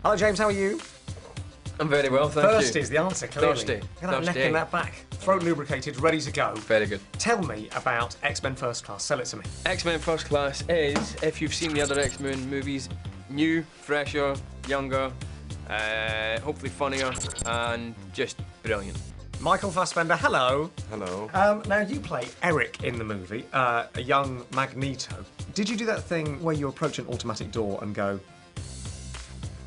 Hello, James, how are you? I'm very well, thank you. Thirsty is the answer, clearly. Thirsty. Look at that neck and that back. Throat lubricated, ready to go. Very good. Tell me about X-Men First Class. Sell it to me. X-Men First Class is, if you've seen the other X-Men movies, new, fresher, younger, hopefully funnier, and just brilliant. Michael Fassbender, hello. Hello. Now, you play Eric in the movie, a young Magneto. Did you do that thing where you approach an automatic door and go,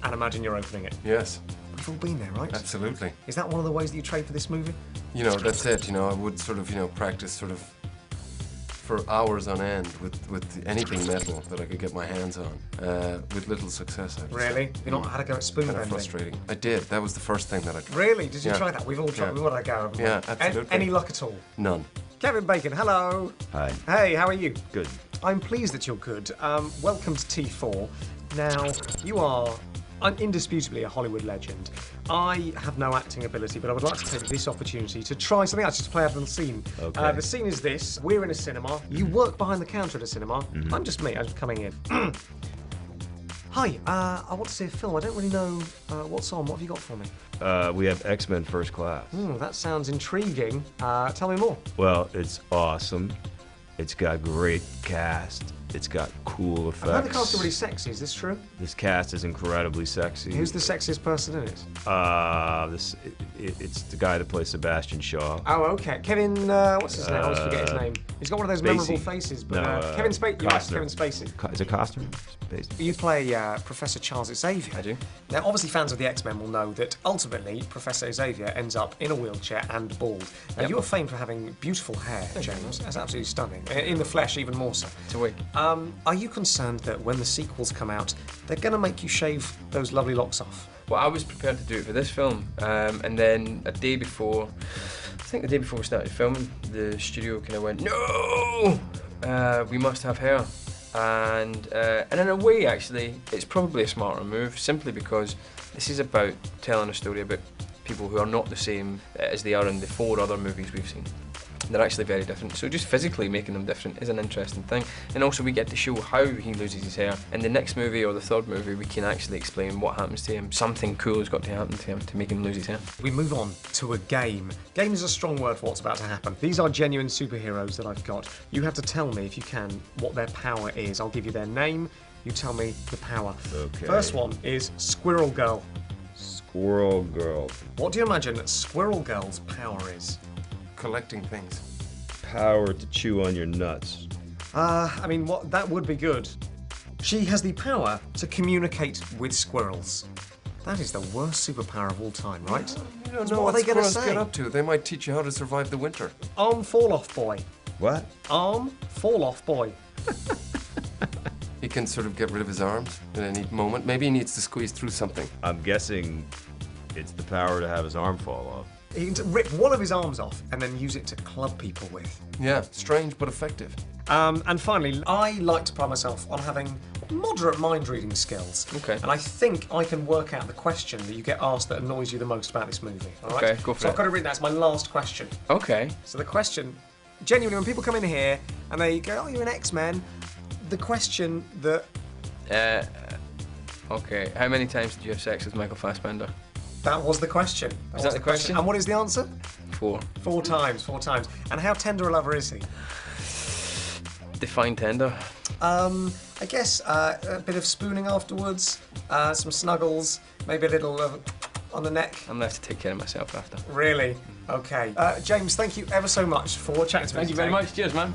and imagine you're opening it? Yes. We've all been there, right? Absolutely. Is that one of the ways that you train for this movie? You know, that's it. You know, I would sort of, practice sort of for hours on end with anything metal that I could get my hands on, with little success. Really? You're not had a go at spoon bending? Frustrating. I did. That was the first thing that I tried. Really? Did you try that? We've all tried. Yeah. We've all had a go, haven't we? Yeah, absolutely. Any luck at all? None. Kevin Bacon, hello. Hi. Hey, how are you? Good. I'm pleased that you're good. Welcome to T4. Now, you are indisputably a Hollywood legend. I have no acting ability, but I would like to take this opportunity to try something else, just to play out a little scene. Okay. The scene is this. We're in a cinema. You work behind the counter at a cinema. I'm just me. I'm just coming in. Hi, I want to see a film. I don't really know what's on. What have you got for me? We have X-Men First Class. That sounds intriguing. Tell me more. Well, it's awesome. It's got great cast. It's got cool effects. I've heard the cast are really sexy. Is this true? This cast is incredibly sexy. Who's the sexiest person in it? It's the guy that plays Sebastian Shaw. Oh, okay. Kevin, what's his name? I always forget his name. He's got one of those memorable faces, but Kevin Spacey. Yes, Kevin Spacey. Is it Costner? You play Professor Charles Xavier. I do. Now, obviously, fans of the X-Men will know that ultimately Professor Xavier ends up in a wheelchair and bald. Now, you are famed for having beautiful hair, James. That's absolutely stunning. In the flesh, even more so. It's a wig. Are you concerned that when the sequels come out, they're going to make you shave those lovely locks off? Well, I was prepared to do it for this film, and then a day before, I think the day before we started filming, the studio kind of went, no, we must have hair. And in a way, actually, it's probably a smarter move, simply because this is about telling a story about people who are not the same as they are in the 4 other movies we've seen. They're actually very different, so just physically making them different is an interesting thing. And also we get to show how he loses his hair. In the next movie or the 3rd movie, we can actually explain what happens to him. Something cool has got to happen to him to make him lose his hair. We move on to a game. Game is a strong word for what's about to happen. These are genuine superheroes that I've got. You have to tell me, if you can, what their power is. I'll give you their name, you tell me the power. Okay. First one is Squirrel Girl. Squirrel Girl. What do you imagine Squirrel Girl's power is? Collecting things. Power to chew on your nuts. I mean, that would be good. She has the power to communicate with squirrels. That is the worst superpower of all time, right? You don't So know what are they going to squirrels say? get up to. They might teach you how to survive the winter. Arm fall-off boy. What? Arm fall-off boy. He can sort of get rid of his arms at any moment. Maybe he needs to squeeze through something. I'm guessing it's the power to have his arm fall off. He can rip one of his arms off and then use it to club people with. Yeah, strange but effective. And finally, I like to pride myself on having moderate mind-reading skills. Okay. And I think I can work out the question that you get asked that annoys you the most about this movie. All right? Okay, go for So it. I've got it written. That's my last question. Okay. So the question, genuinely, when people come in here and they go, "Oh, you're an X-Men," the question that Okay. How many times did you have sex with Michael Fassbender? that was the question. Is that the question? And what is the answer? 4. 4 times. 4 times. And how tender a lover is he? Define tender. I guess a bit of spooning afterwards, some snuggles, maybe a little on the neck. I'm left to take care of myself after. Really? Okay. James, thank you ever so much for chatting to me. Thank you very much. Cheers, man.